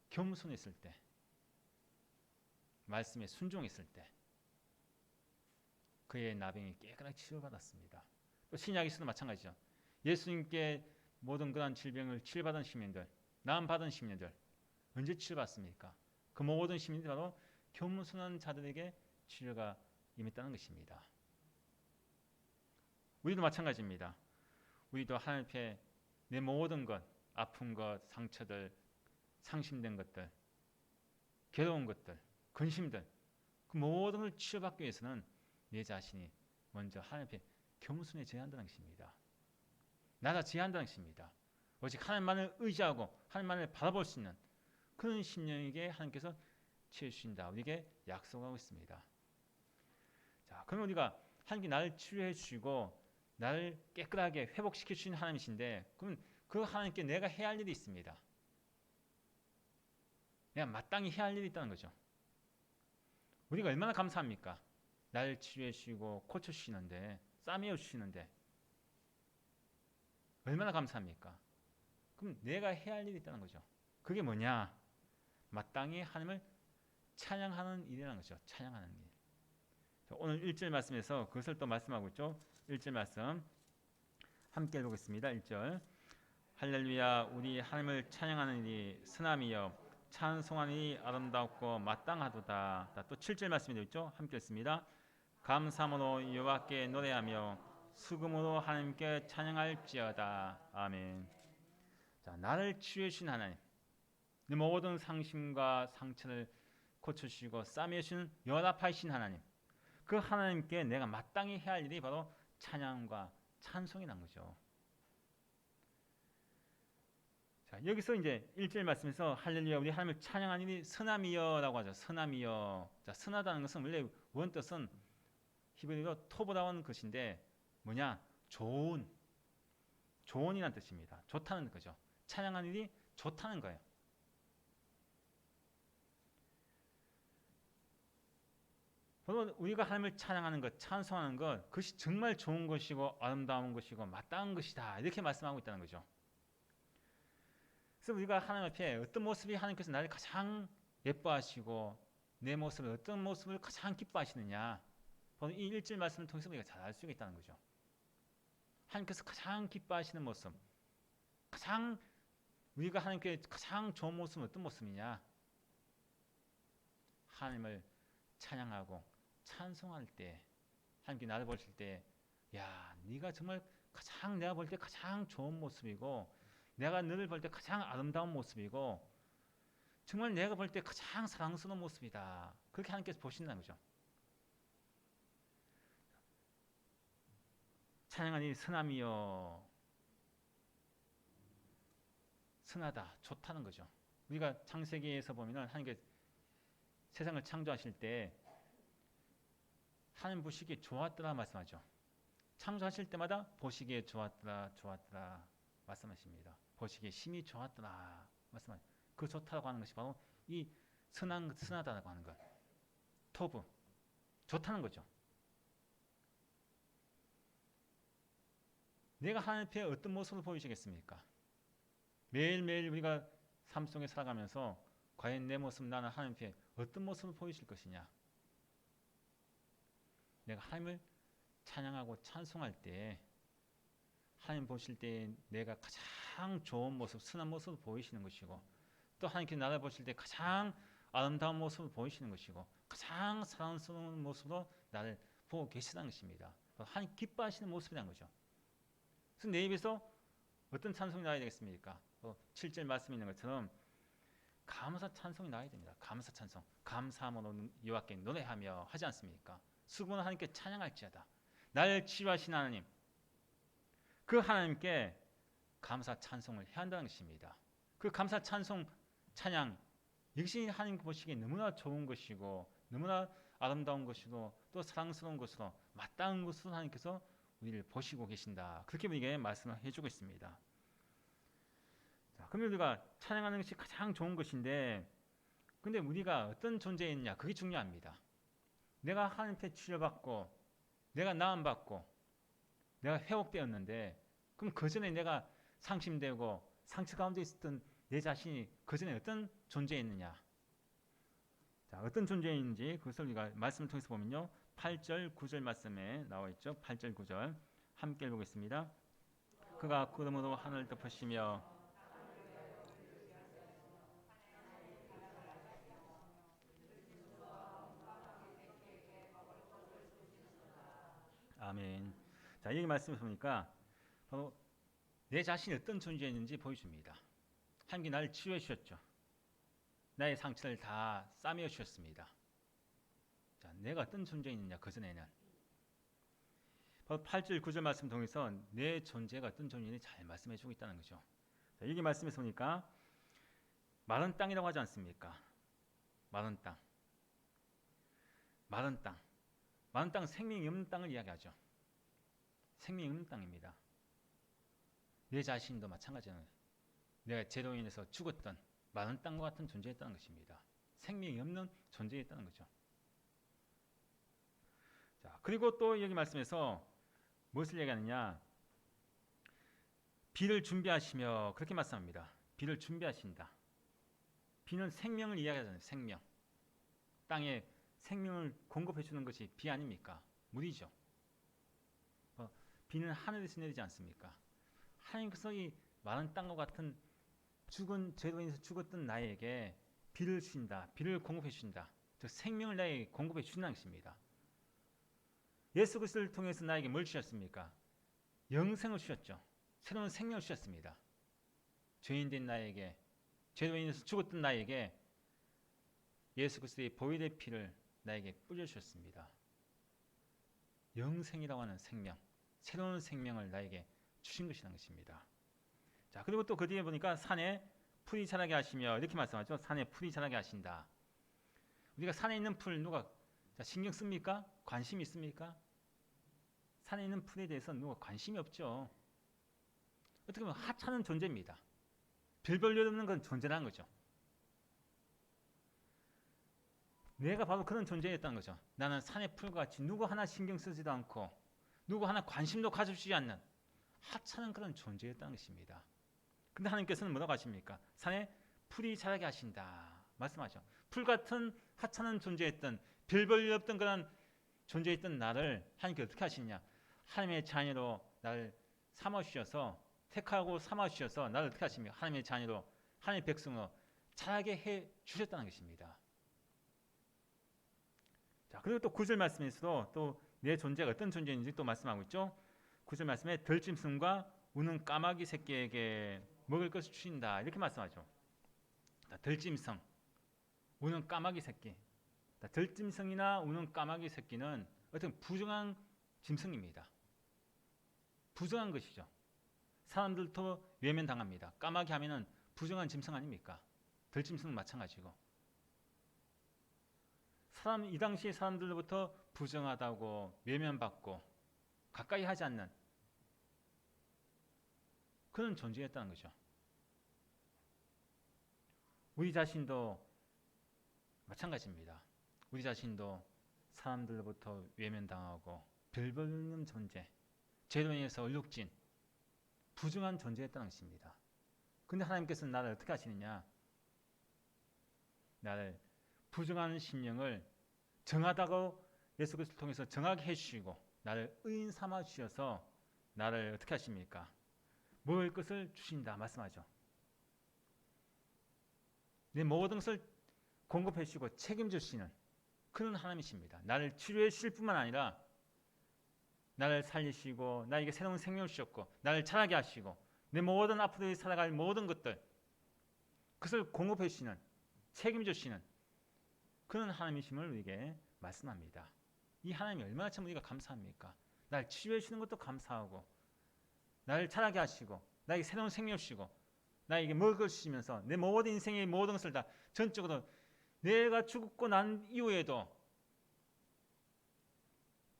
[SPEAKER 1] 겸손했을 때, 말씀에 순종했을 때 그의 나병이 깨끗하게 치료받았습니다. 또 신약에서도 마찬가지죠. 예수님께 모든 그런 질병을 치료받은 시민들, 나음받은 시민들 언제 치료받습니까? 그 모든 시민들이 바로 겸손한 자들에게 치료가 임했다는 것입니다. 우리도 마찬가지입니다. 우리도 하나님 앞에 내 모든 것, 아픈 것, 상처들, 상심된 것들, 괴로운 것들, 근심들 그 모든 걸 치료받기 위해서는 내 자신이 먼저 하나님 앞에 겸손해져야 한다는 것입니다. 낮아져야 한다는 것입니다. 오직 하나님만을 의지하고 하나님만을 바라볼 수 있는 그런 심령에게 하나님께서 치유해 주신다. 우리에게 약속하고 있습니다. 자, 그럼 우리가 하나님께 나를 치유해 주시고 나를 깨끗하게 회복시켜 주신 하나님이신데 그럼 그 하나님께 내가 해야 할 일이 있습니다. 내가 마땅히 해야 할 일이 있다는 거죠. 우리가 얼마나 감사합니까? 나를 치유해 주시고 고쳐 주시는데 싸매어 주시는데 얼마나 감사합니까? 그럼 내가 해야 할 일이 있다는 거죠. 그게 뭐냐? 마땅히 하나님을 찬양하는 일이라는 거죠. 찬양하는 일. 오늘 1절 말씀에서 그것을 또 말씀하고 있죠. 1절 말씀 함께 읽겠습니다. 1절 할렐루야 우리 하나님을 찬양하는 일이 선함이여 찬송하는 일이 아름답고 마땅하도다. 또 7절 말씀이 되어 있죠. 함께 읽습니다. 감사함으로 여호와께 노래하며 수금으로 하나님께 찬양할지어다. 아멘. 자, 나를 치유해 주신 하나님, 내 모든 상심과 상처를 고쳐주시고 싸매어 주신 연합하신 하나님, 그 하나님께 내가 마땅히 해야 할 일이 바로 찬양과 찬송이란 거죠. 자, 여기서 이제 1절 말씀에서 할렐루야 우리 하나님을 찬양하는 일이 선함이여라고 하죠. 선함이여. 자, 선하다는 것은 원래 원뜻은 히브리어로 토보라는 것인데 뭐냐? 좋은이란 뜻입니다. 좋다는 거죠. 찬양하는 일이 좋다는 거예요. 바로 우리가 하나님을 찬양하는 것, 찬송하는 것, 그것이 정말 좋은 것이고 아름다운 것이고 마땅한 것이다. 이렇게 말씀하고 있다는 거죠. 그래서 우리가 하나님 앞에 어떤 모습이 하나님께서 나를 가장 예뻐하시고 내 모습을 어떤 모습을 가장 기뻐하시느냐, 바로 이 1절 말씀을 통해서 우리가 잘 알 수 있다는 거죠. 하나님께서 가장 기뻐하시는 모습, 가장 우리가 하나님께 가장 좋은 모습은 어떤 모습이냐? 하나님을 찬양하고 찬송할 때, 하나님께 나를 보실 때, 야, 네가 정말 가장 내가 볼 때 가장 좋은 모습이고 내가 너를 볼 때 가장 아름다운 모습이고 정말 내가 볼 때 가장 사랑스러운 모습이다. 그렇게 하나님께서 보신다는 거죠. 찬양하니 선함이여, 선하다, 좋다는 거죠. 우리가 창세기에서 보면은 하나님께서 세상을 창조하실 때 하나님 보시기에 좋았더라 말씀하죠. 창조하실 때마다 보시기에 좋았더라, 좋았더라 말씀하십니다. 보시기에 심히 좋았더라 말씀하죠. 그 좋다고 하는 것이 바로 이 선하다라고 하는 것, 토브, 좋다는 거죠. 내가 하나님 앞에 어떤 모습을 보이시겠습니까? 매일매일 우리가 삶 속에 살아가면서 과연 내 모습, 나는 하나님 앞에 어떤 모습을 보이실 것이냐? 내가 하나님을 찬양하고 찬송할 때 하나님 보실 때 내가 가장 좋은 모습, 선한 모습을 보이시는 것이고, 또 하나님께서 나를 보실 때 가장 아름다운 모습을 보이시는 것이고, 가장 사랑스러운 모습으로 나를 보고 계시다는 것입니다. 하나님 기뻐하시는 모습이라는 거죠. 그래서 내 입에서 어떤 찬송이 나와야 되겠습니까? 7절 말씀이 있는 것처럼 감사 찬송이 나와야 됩니다. 감사 찬송, 감사함으로 여호와께 노래하며 하지 않습니까? 수고는 하나님께 찬양할지어다. 나를 치유하신 하나님, 그 하나님께 감사 찬송을 해야 한다는 것입니다. 그 감사 찬송, 찬양, 이것이 하나님 보시기에 너무나 좋은 것이고 너무나 아름다운 것이고 또 사랑스러운 것으로 마땅한 것으로 하나님께서 우리를 보시고 계신다. 그렇게 우리에게 말씀을 해주고 있습니다. 자, 그러면 우리가 찬양하는 것이 가장 좋은 것인데, 근데 우리가 어떤 존재였냐, 그게 중요합니다. 내가 하나님께 치료받고 내가 나음받고 내가 회복되었는데, 그럼 그 전에 내가 상심되고 상처 가운데 있었던 내 자신이 그 전에 어떤 존재였느냐? 자, 어떤 존재인지 그것을 우리가 말씀을 통해서 보면요, 8절 9절 말씀에 나와 있죠. 8절 9절 함께 읽어보겠습니다. 그가 구름으로 하늘을 덮으시며 아멘. 자, 이 말씀을 보니까 바로 내 자신이 어떤 존재였는지 보여줍니다. 하나님께 나를 치유해 주셨죠. 나의 상처를 다 싸매어 주셨습니다. 자, 내가 어떤 존재였느냐, 그전에는. 바로 8절 9절 말씀 통해서 내 존재가 어떤 존재인지 잘 말씀해 주고 있다는 거죠. 자, 여기 말씀에서 보니까 마른 땅이라고 하지 않습니까? 마른 땅. 마른 땅. 마른 땅, 생명이 없는 땅을 이야기하죠. 생명이 없는 땅입니다. 내 자신도 마찬가지예요. 내가 죄로 인해서 죽었던 마른 땅과 같은 존재였다는 것입니다. 생명이 없는 존재였다는 거죠. 자, 그리고 또 여기 말씀에서 무엇을 얘기하느냐? 비를 준비하시며, 그렇게 말씀합니다. 비를 준비하신다. 비는 생명을 이야기하잖아요. 생명. 땅에 생명을 공급해 주는 것이 비 아닙니까? 물이죠. 비는 하늘에서 내리지 않습니까? 하나님께서 이 마른 땅과 같은 죽은 죄로 인해서 죽었던 나에게 비를 주신다. 비를 공급해 주신다. 즉 생명을 나에게 공급해 주신다는 것입니다. 예수 그리스도를 통해서 나에게 뭘 주셨습니까? 영생을 주셨죠. 새로운 생명을 주셨습니다. 죄인된 나에게, 죄로 인해서 죽었던 나에게 예수 그리스도의 보혈의 피를 나에게 뿌려주셨습니다. 영생이라고 하는 생명, 새로운 생명을 나에게 주신 것이라는 것입니다. 자, 그리고 또 그 뒤에 보니까 산에 풀이 자라게 하시며, 이렇게 말씀하죠. 산에 풀이 자라게 하신다. 우리가 산에 있는 풀 누가 신경 씁니까? 관심이 있습니까? 산에 있는 풀에 대해서 누가 관심이 없죠. 어떻게 보면 하찮은 존재입니다. 별 볼 일 없는 건 존재라는 거죠. 내가 바로 그런 존재였다는 거죠. 나는 산의 풀과 같이 누구 하나 신경 쓰지도 않고 누구 하나 관심도 가져주지 않는 하찮은 그런 존재였다는 것입니다. 근데 하나님께서는 뭐라고 하십니까? 산에 풀이 자라게 하신다 말씀하죠. 풀 같은 하찮은 존재였던, 별 볼 일 없던 그런 존재였던 나를 하나님께 어떻게 하시냐? 하나님의 자녀로 나를 삼아주셔서, 택하고 삼아주셔서 나를 어떻게 하십니까? 하나님의 자녀로, 하나님의 백성으로 자라게 해 주셨다는 것입니다. 자, 그리고 또 9절 말씀에서도 또 내 존재가 어떤 존재인지 또 말씀하고 있죠. 9절 말씀에 들짐승과 우는 까마귀 새끼에게 먹을 것을 주신다 이렇게 말씀하죠. 들짐승, 우는 까마귀 새끼. 들짐승이나 우는 까마귀 새끼는 어떤 부정한 짐승입니다. 부정한 것이죠. 사람들도 외면당합니다. 까마귀 하면은 부정한 짐승 아닙니까? 들짐승은 마찬가지고. 이 당시 사람들로부터 부정하다고 외면받고 가까이 하지 않는 그런 존재였다는 거죠. 우리 자신도 마찬가지입니다. 우리 자신도 사람들로부터 외면당하고 별 볼는 존재, 죄로 인해서 얼룩진 부정한 존재였다는 것입니다. 근데 하나님께서는 나를 어떻게 하시느냐? 나를 부정한 심령을 정하다고 예수 그리스도를 통해서 정하게 해주시고 나를 의인 삼아 주셔서 나를 어떻게 하십니까? 먹을 것을 주신다 말씀하죠. 내 모든 것을 공급해 주시고 책임져 주시는 그런 하나님이십니다. 나를 치료해 주실 뿐만 아니라 나를 살리시고 나에게 새로운 생명을 주셨고 나를 자라게 하시고 내 모든 앞으로 살아갈 모든 것들 그것을 공급해 주시는 책임져 주시는 그런 하나님이심을 우리에게 말씀합니다. 이 하나님이 얼마나 참 우리가 감사합니까? 날 치유해 주시는 것도 감사하고 나를 자라게 하시고 나에게 새로운 생명을 주시고 나에게 먹을 것을 주시면서 내 모든 인생의 모든 것을 다 전적으로 내가 죽고 난 이후에도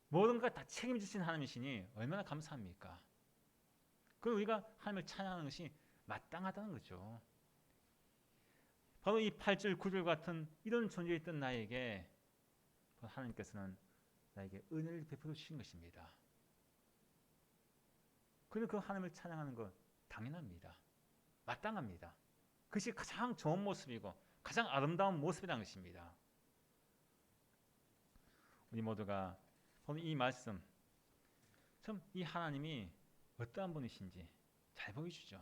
[SPEAKER 1] 모든 것 다 책임지신 하나님이시니 얼마나 감사합니까? 그리고 우리가 하나님을 찬양하는 것이 마땅하다는 거죠. 바로 이 8절 9절 같은 이런 존재였던 나에게 하나님께서는 나에게 은혜를 베풀어 주신 것입니다. 그래서 그 하나님을 찬양하는 것 당연합니다. 마땅합니다. 그것이 가장 좋은 모습이고 가장 아름다운 모습이라는 것입니다. 우리 모두가 오늘 이 말씀 참 이 하나님이 어떠한 분이신지 잘 보여주죠.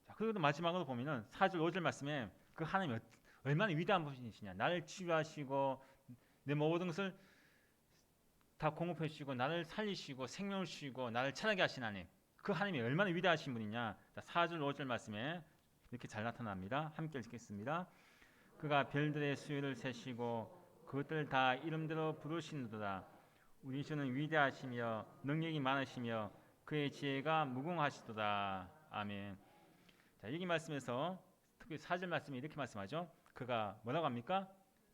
[SPEAKER 1] 자, 그리고 마지막으로 보면은 4절 5절 말씀에 그 하나님이 얼마나 위대한 분이시냐. 나를 치유하시고 내 모든 것을 다 공급해 주시고 나를 살리시고 생명을 주시고 나를 찬양하게 하신 하나님. 그 하나님이 얼마나 위대하신 분이냐. 자, 4절 5절 말씀에 이렇게 잘 나타납니다. 함께 읽겠습니다. 그가 별들의 수요를 세시고 그것들 다 이름대로 부르시는도다. 우리 주는 위대하시며 능력이 많으시며 그의 지혜가 무궁하시도다. 아멘. 자, 여기 말씀에서 특히 4절 말씀이 이렇게 말씀하죠. 그가 뭐라고 합니까?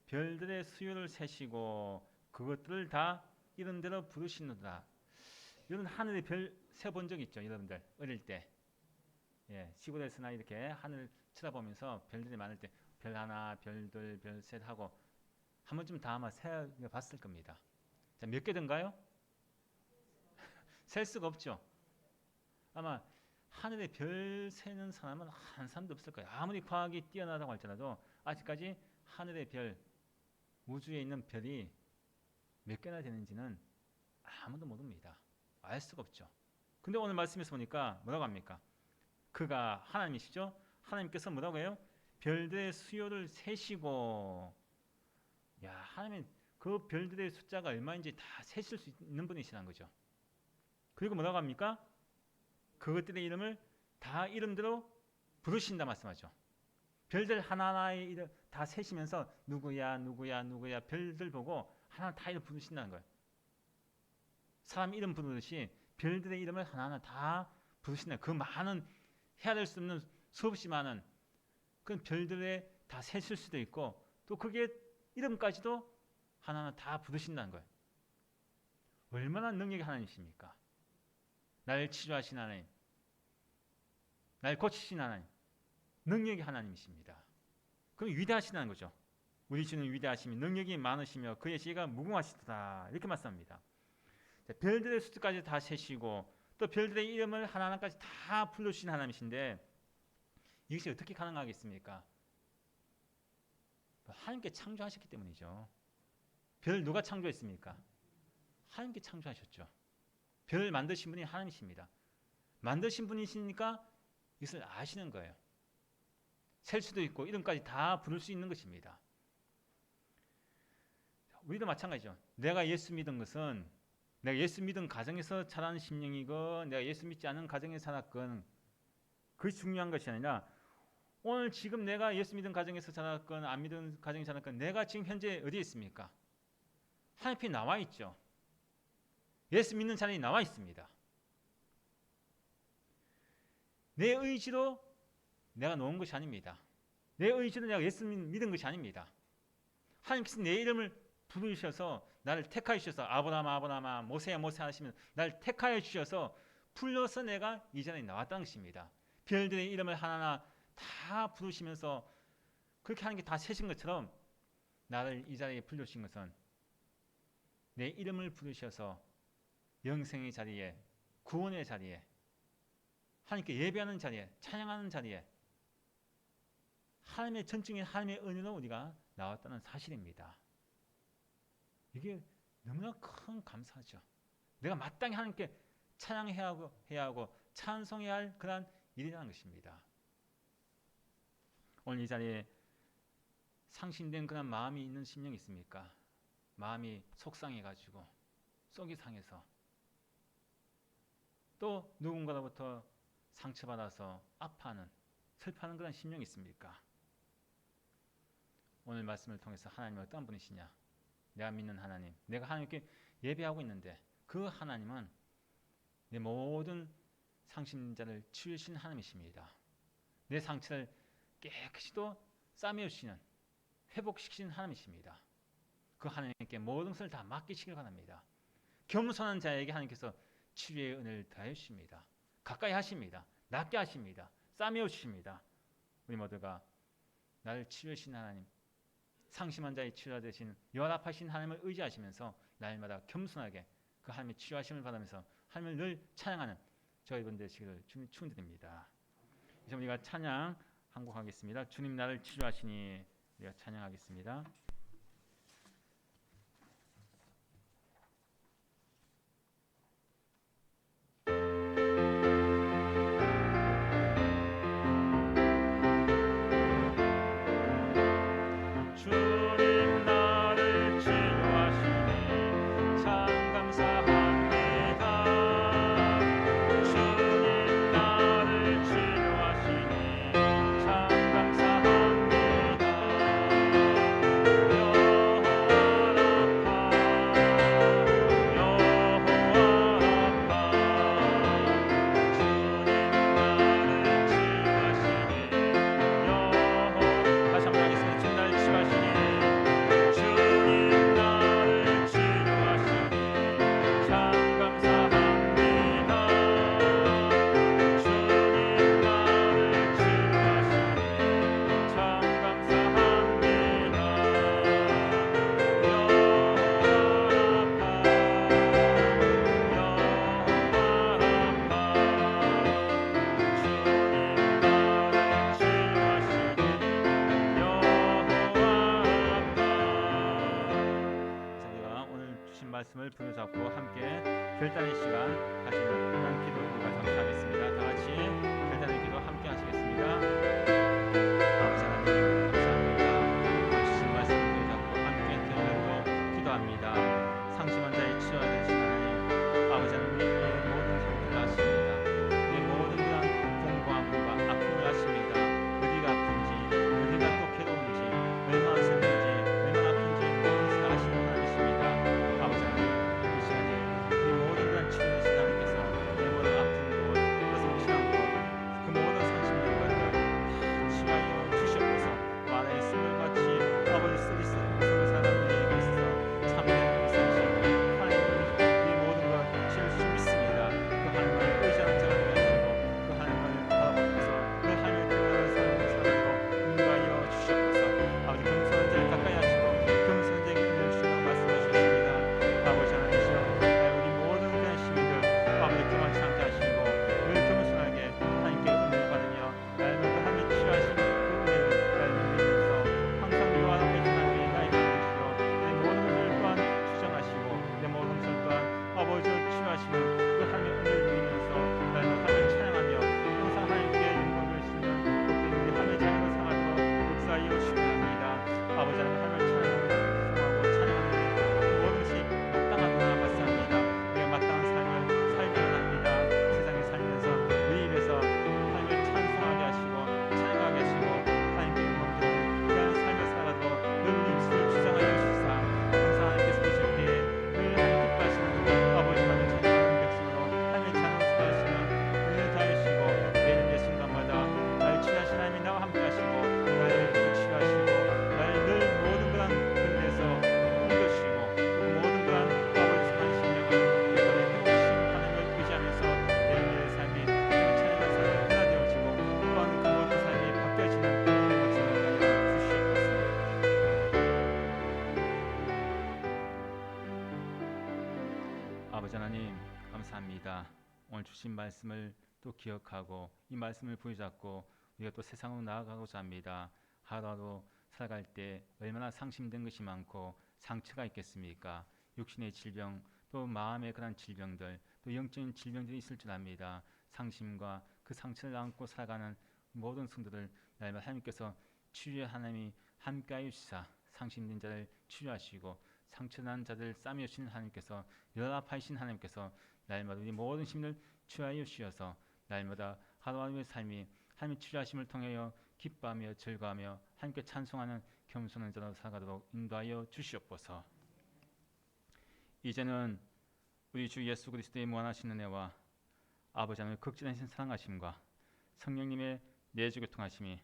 [SPEAKER 1] 별들의 수요를 세시고 그것들을 다 이름대로 부르시는도다. 이런 하늘의 별 세본 적 있죠, 여러분들 어릴 때. 예, 시골에서나 이렇게 하늘 쳐다보면서 별들이 많을 때 별 하나, 별둘, 별셋 하고 한 번쯤 다 아마 세봤을 겁니다. 자, 몇 개 된가요? 셀 수가 없죠. 아마 하늘에 별 세는 사람은 한 사람도 없을 거예요. 아무리 과학이 뛰어나다고 할지라도 아직까지 하늘의 별, 우주에 있는 별이 몇 개나 되는지는 아무도 모릅니다. 알 수가 없죠. 근데 오늘 말씀에서 보니까 뭐라고 합니까? 그가 하나님이시죠? 하나님께서 뭐라고 해요? 별들의 수요를 세시고, 야, 하나님은 그 별들의 숫자가 얼마인지 다 세실 수 있는 분이시라는 거죠. 그리고 뭐라고 합니까? 그것들의 이름을 다 이름대로 부르신다 말씀하죠. 별들 하나하나의 이름 다 세시면서 누구야 누구야 누구야 별들 보고 하나 다 이름 부르신다는 거예요. 사람 이름 부르듯이 별들의 이름을 하나하나 다 부르신다. 그 많은 해야 될 수 없는 수없이 많은 그 별들에 다 세실 수도 있고 또 그게 이름까지도 하나하나 다 부르신다는 거예요. 얼마나 능력의 하나님이십니까? 나를 치료하신 하나님, 나를 고치신 하나님, 능력의 하나님이십니다. 그럼 위대하시다는 거죠. 우리 주는 위대하시며 능력이 많으시며 그의 지혜가 무궁하시도다. 이렇게 말씀합니다. 별들의 숫자까지 다 세시고 또 별들의 이름을 하나하나까지 다 불러주신 하나님이신데 이것이 어떻게 가능하겠습니까? 하나님께 창조하셨기 때문이죠. 별 누가 창조했습니까? 하나님께 창조하셨죠. 별을 만드신 분이 하나님이십니다. 만드신 분이시니까 이것을 아시는 거예요. 셀 수도 있고 이름까지 다 부를 수 있는 것입니다. 우리도 마찬가지죠. 내가 예수 믿은 것은 내가 예수 믿은 가정에서 자란 심령이고 내가 예수 믿지 않은 가정에서 살았건 그것이 중요한 것이 아니라 오늘 지금 내가 예수 믿은 가정에서 자랐건 안 믿은 가정에서 자랐건 내가 지금 현재 어디에 있습니까? 하나님 앞에 나와 있죠. 예수 믿는 자리에 나와 있습니다. 내 의지로 내가 놓은 것이 아닙니다. 내 의지로 내가 예수 믿은 것이 아닙니다. 하나님께서 내 이름을 부르셔서 나를 택하여 주셔서 아브라함아 모세야 하시면 나를 택하여 주셔서 불러서 내가 이 자리에 나왔다는 것입니다. 별들의 이름을 하나하나 다 부르시면서 그렇게 하는 게 다 세신 것처럼 나를 이 자리에 불러주신 것은 내 이름을 부르셔서 영생의 자리에, 구원의 자리에, 하나님께 예배하는 자리에, 찬양하는 자리에 하나님의 전적인 하나님의 은혜로 우리가 나왔다는 사실입니다. 이게 너무나 큰 감사죠. 내가 마땅히 하나님께 찬양해야 하고 찬송해야 할 그런 일이라는 것입니다. 오늘 이 자리에 상심된 그런 마음이 있는 심령이 있습니까? 마음이 속상해가지고 속이 상해서 또 누군가로부터 상처받아서 아파하는 슬퍼하는 그런 심령이 있습니까? 오늘 말씀을 통해서 하나님은 어떤 분이시냐? 내가 믿는 하나님, 내가 하나님께 예배하고 있는데 그 하나님은 내 모든 상심자를 치유하시는 하나님이십니다. 내 상처를 깨끗이도 싸매주시는, 회복시키는 하나님이십니다. 그 하나님께 모든 것을 다 맡기시길 바랍니다. 겸손한 자에게 하나님께서 치유의 은혜를 더해 주십니다. 가까이 하십니다. 낫게 하십니다. 싸매어 주십니다. 우리 모두가 나를 치유하신 하나님, 상심한 자의 치유자 되신 연합하신 하나님을 의지하시면서 날마다 겸손하게 그 하나님의 치유하심을 받으면서 하나님을 늘 찬양하는 저희분 되시기를 주님 축원드립니다. 이제 우리가 찬양 한 곡 하겠습니다. 주님 나를 치유하시니 우리가 찬양하겠습니다. 말씀을 붙잡고 함께 결단의 시간 가지는 그런 기도 우리가 잠시 하겠습니다. 다 같이 결단의 기도 함께 하시겠습니다. 아버지 하나님 감사합니다. 주신 말씀을 붙잡고 함께 결단으로 기도합니다. 상심한 자의 치유가 되신 하나님, 아버지 하나님 우리의 모든 상태를 아십니다. 우리의 모든 그런 공부함과 아픔을 아십니다. 어디가 아픈지, 어디가 또 괴로운지, 얼마나 슬픈지, 얼마나 아픈지 모든 것을 아시는 하나님이십니다. 아버지 하나님, 이 시간에 우리 모든 그런 치유하신 하나님께서 내 모든 아픈 곳, 그것을 무시한 곳, 그 모든 상심된 것들 다 아버지 하나님 감사합니다. 오늘 주신 말씀을 또 기억하고 이 말씀을 부여잡고 우리가 또 세상으로 나아가고자 합니다. 하루하루 살아갈 때 얼마나 상심된 것이 많고 상처가 있겠습니까? 육신의 질병, 또 마음의 그런 질병들, 또 영적인 질병들이 있을 줄 압니다. 상심과 그 상처를 안고 살아가는 모든 성도들 날마다 하나님께서 치유의 하나님이 함께하여 주시사 상심된 자를 치유하시고 상처난 자들 싸매어 주시는 하나님께서 연합하신 하나님께서 날마다 우리 모든 심을 치유하여 주셔서 날마다 하루하루의 삶이 하나님의 치유하심을 통하여 기뻐하며 즐거워하며 하나님께 찬송하는 겸손한 자로 살아가도록 인도하여 주시옵소서. 이제는 우리 주 예수 그리스도의 무한하신 은혜와 아버지 하나님의 극진하신 사랑하심과 성령님의 내주 교통하심이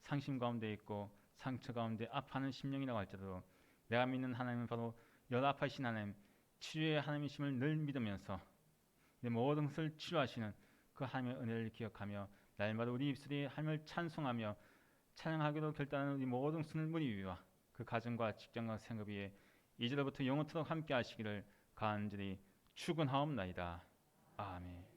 [SPEAKER 1] 상심 가운데 있고 상처 가운데 아파하는 심령이라고 할지라도 내가 믿는 하나님은 바로 연합하신 하나님, 치유의 하나님이심을 늘 믿으면서 내 모든 것을 치유하시는 그 하나님의 은혜를 기억하며 날마다 우리 입술이 하나님을 찬송하며 찬양하기로 결단하는 우리 모든 순물이 위와 그 가정과 직장과 생업 위에 이제로부터 영원토록 함께 하시기를 간절히 축원하옵나이다. 아멘.